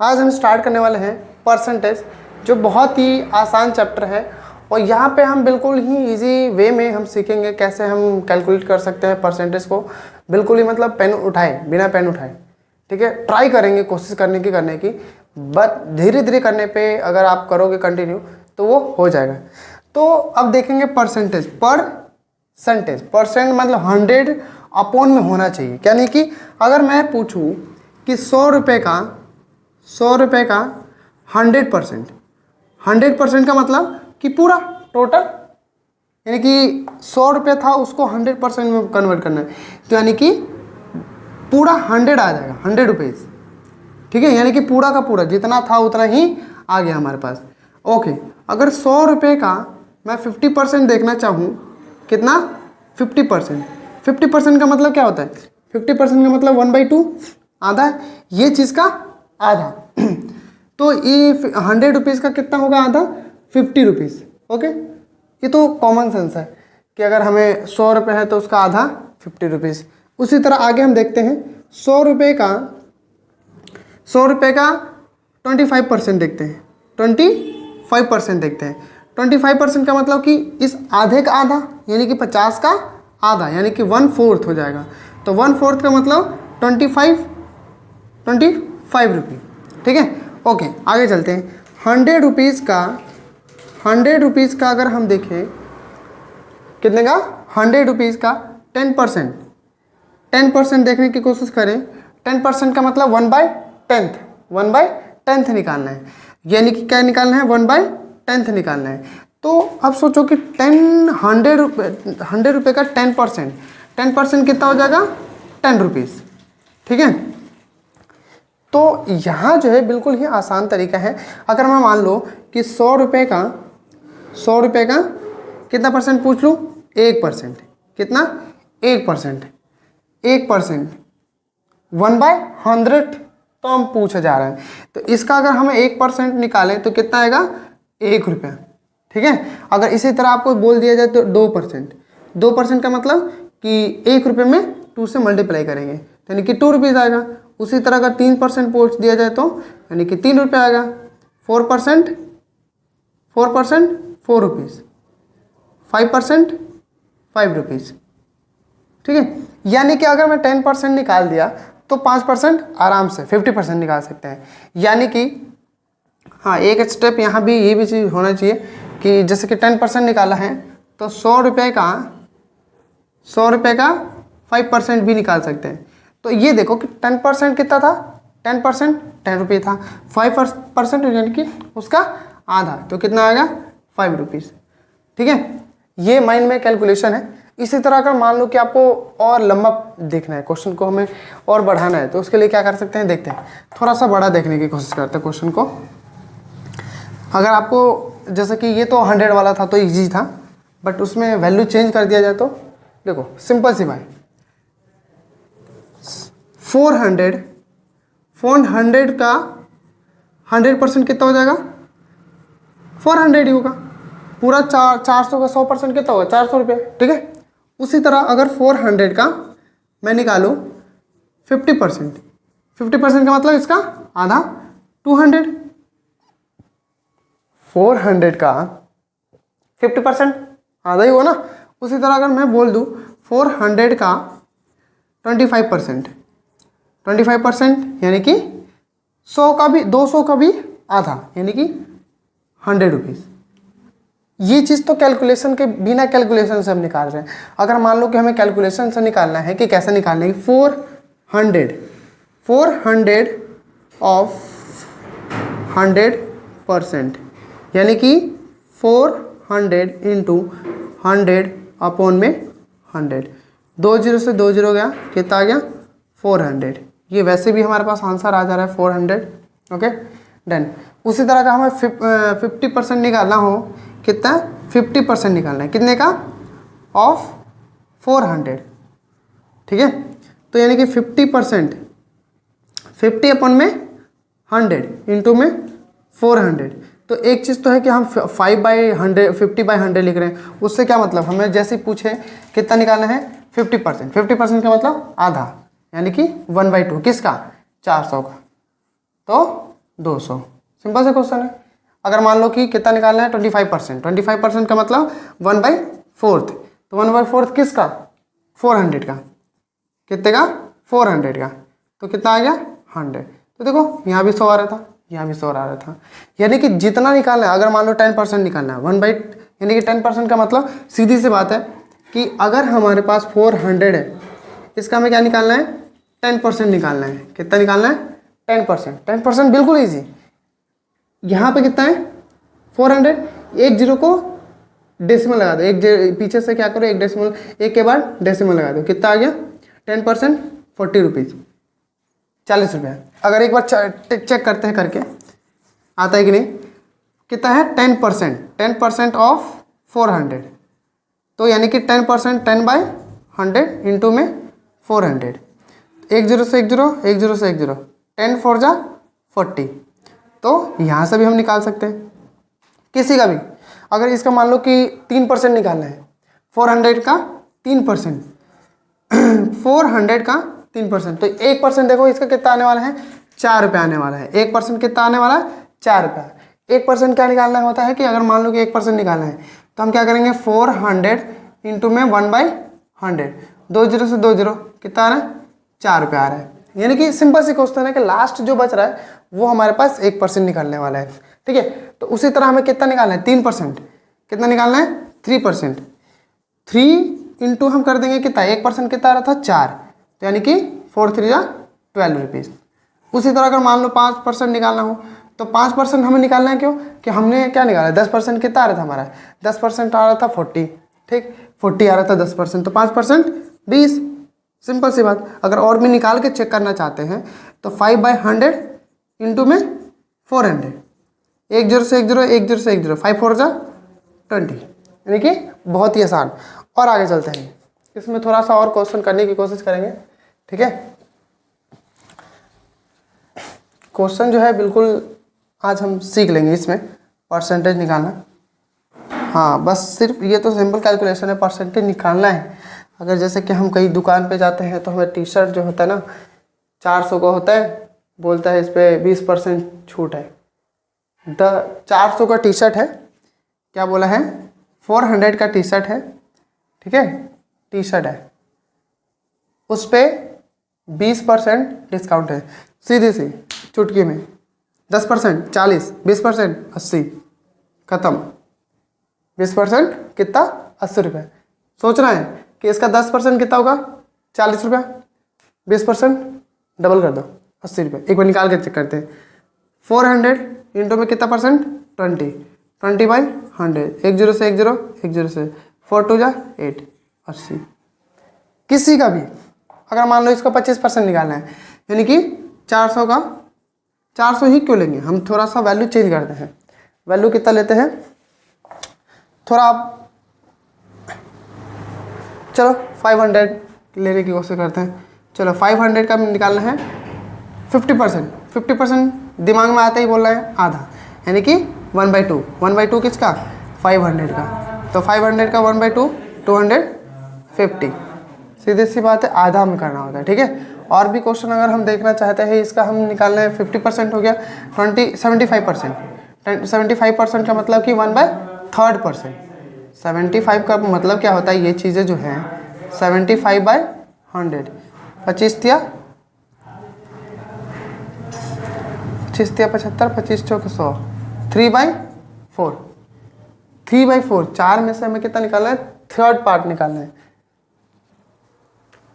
आज हम स्टार्ट करने वाले हैं परसेंटेज, जो बहुत ही आसान चैप्टर है और यहाँ पे हम बिल्कुल ही इजी वे में हम सीखेंगे कैसे हम कैलकुलेट कर सकते हैं परसेंटेज को, बिल्कुल ही मतलब पेन उठाए बिना पेन उठाए। ठीक है, ट्राई करेंगे, कोशिश करने की बट धीरे धीरे करने पे अगर आप करोगे कंटिन्यू तो वो हो जाएगा। तो अब देखेंगे परसेंटेज। परसेंट मतलब 100 अपॉन में होना चाहिए, यानी कि अगर मैं पूछूँ कि 100 रुपये का 100% का मतलब कि पूरा टोटल, यानी कि 100 रुपये था उसको 100% में कन्वर्ट करना है, तो यानी कि पूरा 100 आ जाएगा, 100 रुपीज़। ठीक है, यानी कि पूरा का पूरा जितना था उतना ही आ गया हमारे पास। ओके, अगर 100 रुपये का मैं 50% देखना चाहूँ, कितना 50% का मतलब क्या होता है? 50% का मतलब 1/2 आधा है, ये चीज़ का आधा। तो ये 100 रुपीज़ का कितना होगा आधा? 50 रुपीज़। ओके, ये तो कॉमन सेंस है कि अगर हमें 100 रुपये है तो उसका आधा 50 रुपीज़। उसी तरह आगे हम देखते हैं 100 रुपये का 25% देखते हैं, 25% देखते हैं। 25% का मतलब कि इस आधे का आधा, यानी कि 50 का आधा, यानी कि 1/4 हो जाएगा। तो 1/4 का मतलब 25 रुपये। ठीक है, ओके आगे चलते हैं। 100 रुपीज़ का अगर हम देखें कितने का, 100 रुपीज़ का 10% देखने की कोशिश करें। 10% का मतलब 1/10 निकालना है, यानी कि क्या निकालना है? 1/10 निकालना है। तो अब सोचो कि 100 रुपये का 10% कितना हो जाएगा? 10 रुपीज़। ठीक है, तो यहाँ जो है बिल्कुल ही आसान तरीका है। अगर मैं मान लो कि 100 रुपये का कितना परसेंट पूछ लूँ? 1%। कितना? 1%। 1/100 तो हम पूछे जा रहे हैं, तो इसका अगर हमें 1% निकालें तो कितना आएगा? 1 रुपया। ठीक है, अगर इसी तरह आपको बोल दिया जाए तो 2% का मतलब कि 1 रुपये में 2 से मल्टीप्लाई करेंगे, यानी कि 2 रुपीज़ आएगा। उसी तरह अगर 3% पूछ दिया जाए तो यानी कि 3 रुपये आएगा। 4% 4 रुपीज़। 5% 5 रुपीज़। ठीक है, यानी कि अगर मैं 10% निकाल दिया तो 5% आराम से 50% निकाल सकते हैं। यानी कि हाँ, एक स्टेप यहाँ भी ये भी चीज़ होना चाहिए कि जैसे कि 10% निकाला है तो 100 रुपये का 5% भी निकाल सकते हैं। तो ये देखो कि 10% कितना था? 10% 10 रुपये था। 5% यानी कि उसका आधा, तो कितना आएगा? 5 रुपीज़। ठीक है, ये माइंड में कैलकुलेशन है। इसी तरह अगर मान लो कि आपको और लंबा देखना है, क्वेश्चन को हमें और बढ़ाना है, तो उसके लिए क्या कर सकते हैं? देखते हैं, थोड़ा सा बड़ा देखने की कोशिश करते हैं क्वेश्चन को। अगर आपको जैसे कि ये तो 100 वाला था तो ईजी था, बट उसमें वैल्यू चेंज कर दिया जाए तो देखो सिंपल सी बात। 400 का 100% कितना हो जाएगा? 400 ही होगा। पूरा 400 का 100% कितना होगा? 400 रुपये। ठीक है, उसी तरह अगर 400 का मैं निकालूँ 50% का मतलब इसका आधा 200। 400 का 50% आधा ही हुआ ना। उसी तरह अगर मैं बोल दूँ 400 का 25%, यानी कि 100 का भी 200 का भी आधा, यानी कि 100 रुपीज़। ये चीज़ तो कैलकुलेशन के बिना कैलकुलेशन से हम निकाल रहे हैं। अगर मान लो कि हमें कैलकुलेशन से निकालना है कि कैसे निकालना है, 400 ऑफ 100%, यानी कि 400 इंटू 100 अपॉन में 100। 2 0 से 2 0 गया, कितना आ गया? 400। ये वैसे भी हमारे पास आंसर आ जा रहा है 400। Okay done. उसी तरह का हमें 50% निकालना हो, कितना? 50% निकालना है, कितने का? ऑफ 400। ठीक है, तो यानी कि 50% 50 अपॉन में 100 इंटू में 400। तो एक चीज़ तो है कि हम 50/100 लिख रहे हैं, उससे क्या मतलब? हमें जैसे पूछे कितना निकालना है? 50% का मतलब आधा, यानी कि 1/2 किसका? 400 का। तो 200। सिंपल सा क्वेश्चन है। अगर मान लो कि कितना निकालना है 25%, 25% का मतलब 1/4, तो 1/4 किसका 400 का, कितने का 400 का, तो कितना आ गया 100। तो देखो यहाँ भी 100 आ रहा था, यहाँ भी 100 आ रहा था, यानी कि जितना निकालना है, अगर मान लो 10% निकालना है यानी कि 10% का मतलब सीधी सी बात है कि अगर हमारे पास 400 है, इसका हमें क्या निकालना है 10% निकालना है। कितना निकालना है 10%। 10% बिल्कुल ईजी। यहाँ पे कितना है 400, एक जीरो को डेसिमल लगा दो, एक पीछे से क्या करो एक डेसिमल, एक के बाद डेसिमल लगा दो, कितना आ गया 10% 40 रुपीज़, 40 रुपया। अगर एक बार चेक करते हैं करके आता है कि नहीं, कितना है 10% ऑफ 400, तो यानी कि 10% 10/100 इंटू में 400, एक जीरो से एक जीरो, एक जीरो से एक जीरो, 10 4 जा 40। तो यहाँ से भी हम निकाल सकते हैं किसी का भी। अगर इसका मान लो कि 3% निकालना है, 400 का 3%, 400 का 3%, तो 1% देखो इसका कितना आने वाला है 4 रुपये आने वाला है। 1% कितना आने वाला है 4 रुपया। 1% क्या निकालना होता है कि अगर मान लो कि 1% निकालना है तो हम क्या करेंगे 400 इंटू में 1/100, 2 जीरो से 2 जीरो, कितना आ रहा है 4 रुपया आ रहा है। यानी कि सिंपल सी क्वेश्चन है कि लास्ट जो बच रहा है वो हमारे पास 1% निकालने वाला है। ठीक है, तो उसी तरह हमें कितना निकालना है 3%, कितना निकालना है 3%। 3 इंटू हम कर देंगे कितना 1% कितना आ रहा था 4, तो यानी कि 4 3 जा 12 रुपीज़। उसी तरह अगर मान लो 5% निकालना हो तो 5% हमें निकालना है, क्यों कि हमने क्या निकाला 10% कितना आ रहा था हमारा, 10% आ रहा था 40, ठीक 40 आ रहा था 10%, तो 5% 20। सिंपल सी बात। अगर और भी निकाल के चेक करना चाहते हैं तो 5/100 इंटू में 400, एक जीरो से एक जीरो, एक जीरो से एक जीरो, 5 4 जा 20, यानी कि बहुत ही आसान। और आगे चलते हैं, इसमें थोड़ा सा और क्वेश्चन करने की कोशिश करेंगे। ठीक है, क्वेश्चन जो है बिल्कुल आज हम सीख लेंगे इसमें परसेंटेज निकालना। हाँ बस सिर्फ ये तो सिंपल कैलकुलेशन है, परसेंटेज निकालना है। अगर जैसे कि हम कहीं दुकान पे जाते हैं तो हमें टी शर्ट जो होता है ना 400 का होता है, बोलता है इस पर 20% छूट है। 400 का टी शर्ट है, क्या बोला है 400 का टी शर्ट है, ठीक है टी शर्ट है, उस पर 20% डिस्काउंट है। सीधी सी चुटकी में 10% 40, 20% 80, ख़त्म। 20% कितना 80 रुपये। सोचना है कि इसका 10% कितना होगा 40 रुपया, 20% डबल कर दो 80 रुपये। एक बार निकाल के चेक करते हैं। 400 इंटू में कितना परसेंट 20, 20/100, एक जीरो से एक जीरो, एक जीरो से 4 2 जा 8, 80। किसी का भी अगर मान लो इसका 25% निकालना है, यानी कि 400 का 400 ही क्यों लेंगे, हम थोड़ा सा वैल्यू चेंज करते हैं। वैल्यू कितना लेते हैं थोड़ा आप, चलो 500 लेने की कोशिश करते हैं। चलो 500 का निकालना है 50%। 50% दिमाग में आते ही बोल रहे हैं आधा, यानी कि 1/2। 1/2 किसका 500 का, तो 500 का 1/2 250। सीधी सी बात है, आधा में करना होता है। ठीक है, और भी क्वेश्चन अगर हम देखना चाहते हैं, इसका हम निकालना है 50% हो गया 75%। 75% का मतलब कि 1/3%। 75 का मतलब क्या होता है, ये चीज़ें जो हैं 75/100, 25 तिया 75, 25 चौक 100, 3/4। 3/4, 4 में से हमें कितना निकालना है, थर्ड पार्ट निकालना है।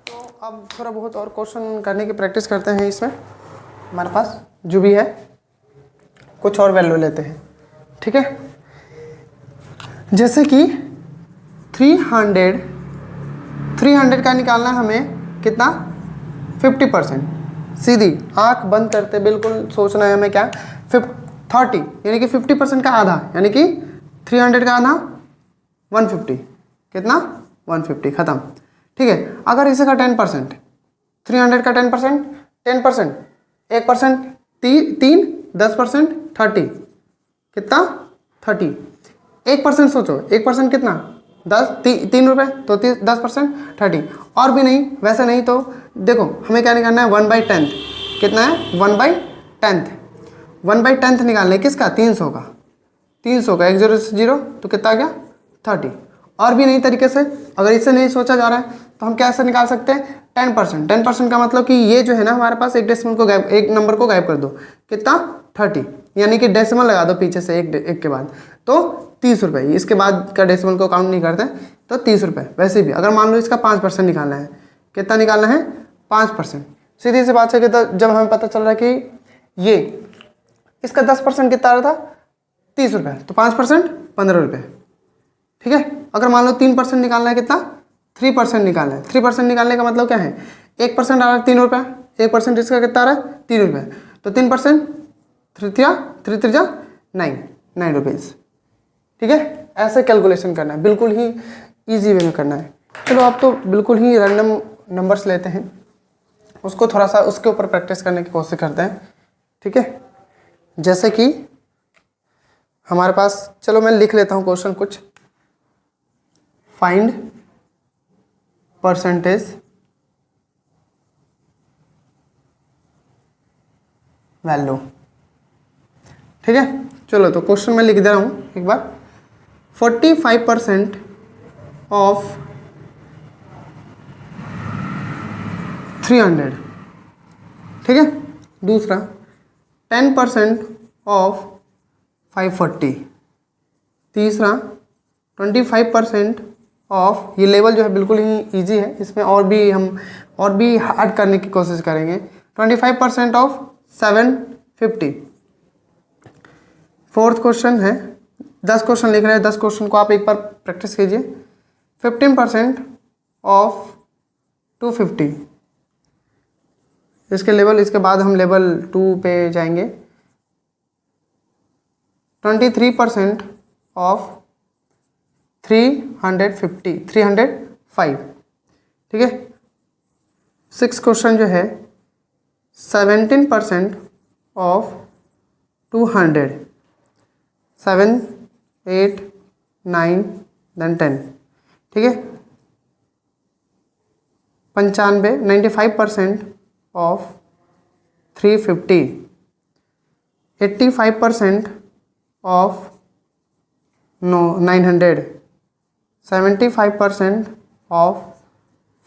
तो अब थोड़ा बहुत और क्वेश्चन करने की प्रैक्टिस करते हैं। इसमें हमारे पास जो भी है कुछ और वैल्यू लेते हैं। ठीक है, जैसे कि 300 का निकालना हमें कितना 50%। सीधी आंख बंद करते बिल्कुल सोचना है हमें क्या 30, यानी कि 50% का आधा, यानी कि 300 का आधा 150, कितना 150, ख़त्म। ठीक है, अगर इसे का 10%, 300 का 10%, 10%, 1%, 3, 10%, 30, कितना 30। 1% सोचो, 1% कितना 3 रुपये, तो 10% 30। और भी नहीं, वैसे नहीं तो देखो हमें क्या निकालना है 1/10, कितना है 1/10। 1/10 निकालना है किसका, 300 का, 300 का, 1 0 से 0 तो कितना आ गया 30। और भी नई तरीके से अगर इससे नहीं सोचा जा रहा है तो हम कैसे निकाल सकते हैं, 10%। 10% का मतलब कि ये जो है ना हमारे पास एक डेसिमल को गायब, एक नंबर को गायब कर दो, कितना 30, यानी कि डेसिमल लगा दो पीछे से एक के बाद, तो 30 रुपये। इसके बाद का डेसिमल को काउंट नहीं करते तो 30 रुपये। वैसे भी अगर मान लो इसका 5% निकालना है, कितना निकालना है 5%। सीधी सी बात है कि जब हमें पता चल रहा है कि ये इसका 10% कितना आ रहा था 30 रुपये, तो 5% 15 रुपये, ठीक है। अगर मान लो 3% निकालना है, कितना 3% निकालना है। 3% निकालने का मतलब क्या है, 1% आ रहा है 3 रुपये, 1% इसका कितना आ रहा है 3 रुपये, तो 3% 3 9 रुपीज़, ठीक है। ऐसे कैलकुलेशन करना है, बिल्कुल ही ईजी वे में करना है। चलो आप तो बिल्कुल ही रैंडम नंबर्स लेते हैं, उसको थोड़ा सा उसके ऊपर प्रैक्टिस करने की कोशिश करते हैं, ठीक है। जैसे कि हमारे पास, चलो मैं लिख लेता हूँ क्वेश्चन कुछ, फाइंड परसेंटेज वैल्यू, ठीक है। चलो तो क्वेश्चन मैं लिख दे रहा हूँ एक बार, 45% ऑफ 300, ठीक है। दूसरा 10% ऑफ 540, तीसरा 25% ऑफ, ये लेवल जो है बिल्कुल ही इजी है, इसमें और भी हार्ड करने की कोशिश करेंगे, 25% ऑफ 750। फोर्थ क्वेश्चन है, 10 क्वेश्चन लिख रहे हैं, 10 क्वेश्चन को आप एक बार प्रैक्टिस कीजिए। 15% ऑफ 250, इसके लेवल, इसके बाद हम लेवल 2 पे जाएंगे। 23% ऑफ 305, ठीक है। 6 क्वेश्चन जो है 17% ऑफ 200, 7 8 9 then 10, ठीक है। 95% ऑफ 350, 85% ऑफ 900, 75% ऑफ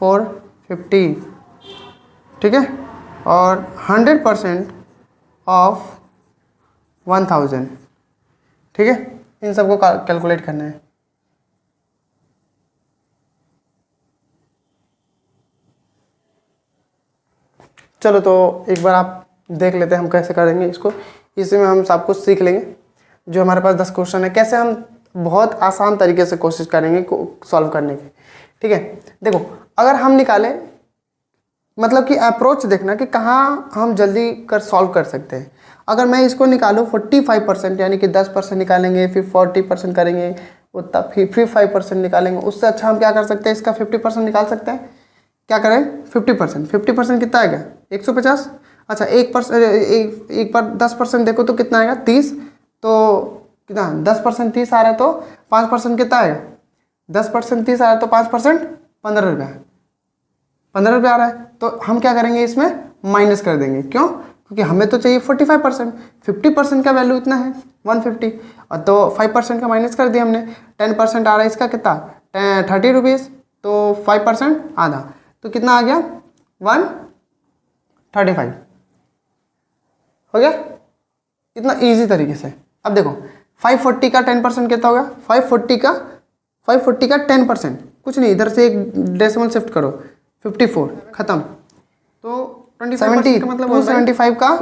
450, ठीक है। और 100% ऑफ 1000, ठीक है। इन सबको कैलकुलेट करना है। चलो तो एक बार आप देख लेते हैं हम कैसे करेंगे इसको, इसी में हम सब कुछ सीख लेंगे। जो हमारे पास 10 क्वेश्चन है, कैसे हम बहुत आसान तरीके से कोशिश करेंगे सॉल्व करने की, ठीक है। देखो अगर हम निकालें, मतलब कि अप्रोच देखना कि कहाँ हम जल्दी सॉल्व कर सकते हैं। अगर मैं इसको निकालूँ 45%, यानी कि 10% निकालेंगे, फिर 40% करेंगे, उतना फिर 5% निकालेंगे, उससे अच्छा हम क्या कर सकते हैं, इसका 50% निकाल सकते हैं। क्या करें 50% कितना आएगा 150। अच्छा 1% एक बार 10% देखो तो कितना आएगा 30, तो कितना 10% 30 आ रहा है, तो 5% कितना आएगा, 10% 30 आ रहा है तो 5% 15 रुपया, 15 रुपया आ रहा है। तो हम क्या करेंगे, इसमें माइनस कर देंगे। क्यों, क्योंकि हमें तो चाहिए 45%, 50% का वैल्यू इतना है 150, और तो 5% का माइनस कर दिया हमने। 10% आ रहा है इसका कितना 30 रुपीज़, तो 5% आधा, तो कितना आ गया 135, हो गया इतना इजी तरीके से। अब देखो 540 का 10% कितना होगा, 540 का 10%, कुछ नहीं, इधर से एक डेसिमल शिफ्ट करो, 54, खत्म। तो 70 का मतलब 275 का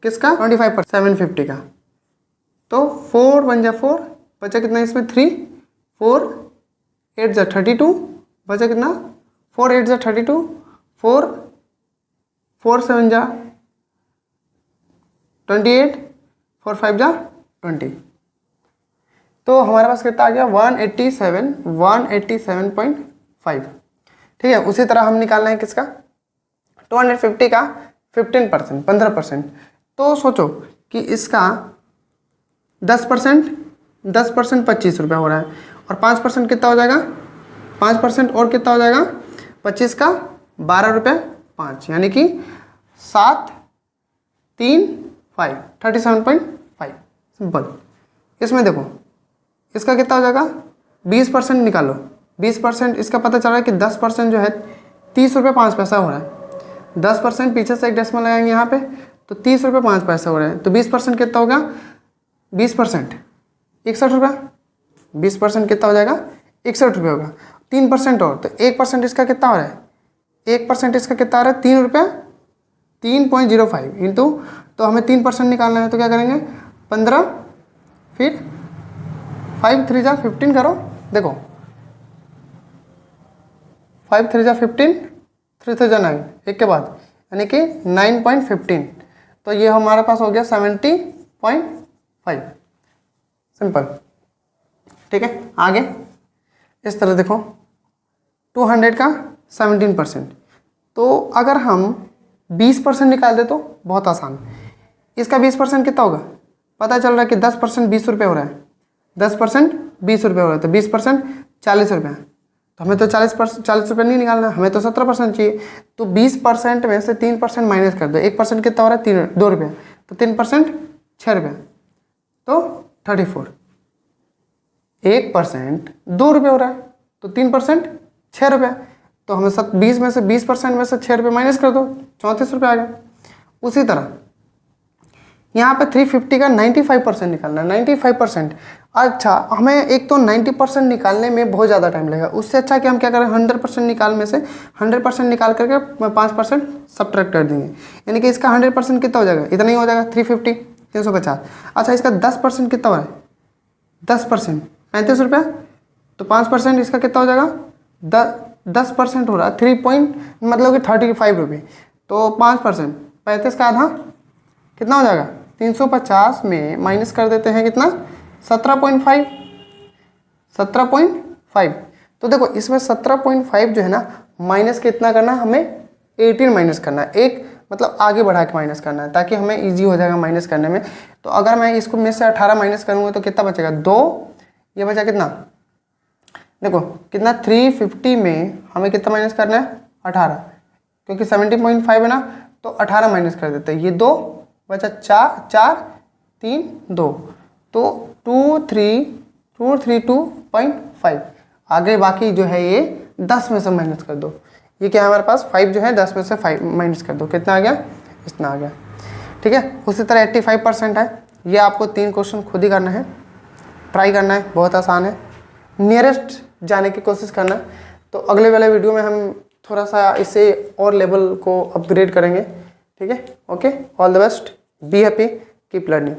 किसका 25%, 750 का, तो 4 1 जा 4, बचा कितना इसमें 3, 4 8 जा 32, बचा कितना 4 8 जा 32, 4 7 जा 28, 4 5 जा 20, तो हमारे पास कितना आ गया 187.5, ठीक है। उसी तरह हम निकालना है किसका 250 का 15%, 15%। तो सोचो कि इसका 10% 25 रुपया हो रहा है, और 5% कितना हो जाएगा, 5% और कितना हो जाएगा 25 का 12 रुपये 5, यानी कि 7 3 37.5 सिंपल। इसमें देखो इसका कितना हो जाएगा, 20% निकालो। 20% इसका पता चल रहा है कि 10% जो है 30 रुपये 5 पैसा हो रहा है। 10% पीछे से एक डेसिमल लगाएंगे यहाँ पे तो 30 रुपये 5 पैसे हो रहे हैं। तो 20% कितना होगा, 20% 61 रुपये। 20% कितना हो जाएगा, 61 रुपये होगा। 3% और तो 1% इसका कितना हो रहा है, 1% इसका कितना आ रहा है, 3 रुपये 3.05 इंटू, तो हमें 3% निकालना है तो क्या करेंगे 15, फिर 5 3 जा 15 करो। देखो 5 3 जा 15, 3 3 जा 9, एक के बाद यानी कि 9.15। तो ये हमारे पास हो गया 70.5 सिंपल। ठीक है, आगे इस तरह देखो 200 का 17%। तो अगर हम 20% निकाल दे तो बहुत आसान। इसका 20% कितना होगा, पता चल रहा है कि 10% 20 रुपये हो रहा है। 10% 20 रुपये हो रहा है तो 20% 40 रुपये। तो हमें तो 40 रुपये नहीं निकालना, हमें तो 17% चाहिए। तो 20% में से 3% माइनस कर दो। 1% कितना हो रहा है, 2 रुपये। तो 3% 6 रुपये, तो 34। 1% 2 रुपये हो रहा है तो 3% 6 रुपये। तो हमें 20 में से 20% में से 6 रुपये माइनस कर दो, 34 रुपये आ गया। उसी तरह यहाँ पे 350 का 95% निकालना है। 95%, अच्छा हमें एक तो 90% निकालने में बहुत ज़्यादा टाइम लगेगा। उससे अच्छा कि हम क्या करें 100% निकाल में से 100% निकाल करके 5% सब्ट्रैक्ट कर देंगे। यानी कि इसका 100% कितना हो जाएगा, इतना ही हो जाएगा 350 350। अच्छा इसका 10% कितना हो रहा है, 10% 35 रुपये। तो 5% इसका कितना हो जाएगा, 10% हो रहा है मतलब कि 35 रुपये। तो 5% 35 का आधा कितना हो जाएगा, 350 में माइनस कर देते हैं कितना, 17.5। 17.5। तो देखो इसमें 17.5 जो है ना माइनस कितना करना है हमें, 18 माइनस करना है। एक मतलब आगे बढ़ा के माइनस करना है ताकि हमें इजी हो जाएगा माइनस करने में। तो अगर मैं इसको में से 18 माइनस करूँगा तो कितना बचेगा, 2। ये बचा कितना, देखो कितना 350 में हमें कितना माइनस करना है, 18, क्योंकि 17.5 है ना तो 18 माइनस कर देते हैं। ये 2 बचा, 4 3 2, तो 232.5। आगे बाकी जो है ये 10 में से माइनस कर दो। ये क्या है हमारे पास 5 जो है 10 में से 5 माइनस कर दो, कितना आ गया, इतना आ गया। ठीक है, उसी तरह 85% है। ये आपको 3 क्वेश्चन खुद ही करना है, ट्राई करना है, बहुत आसान है। नियरेस्ट जाने की कोशिश करना। तो अगले वाले वीडियो में हम थोड़ा सा इसे और लेवल को अपग्रेड करेंगे। ठीक है, okay, all the best, be happy, keep learning.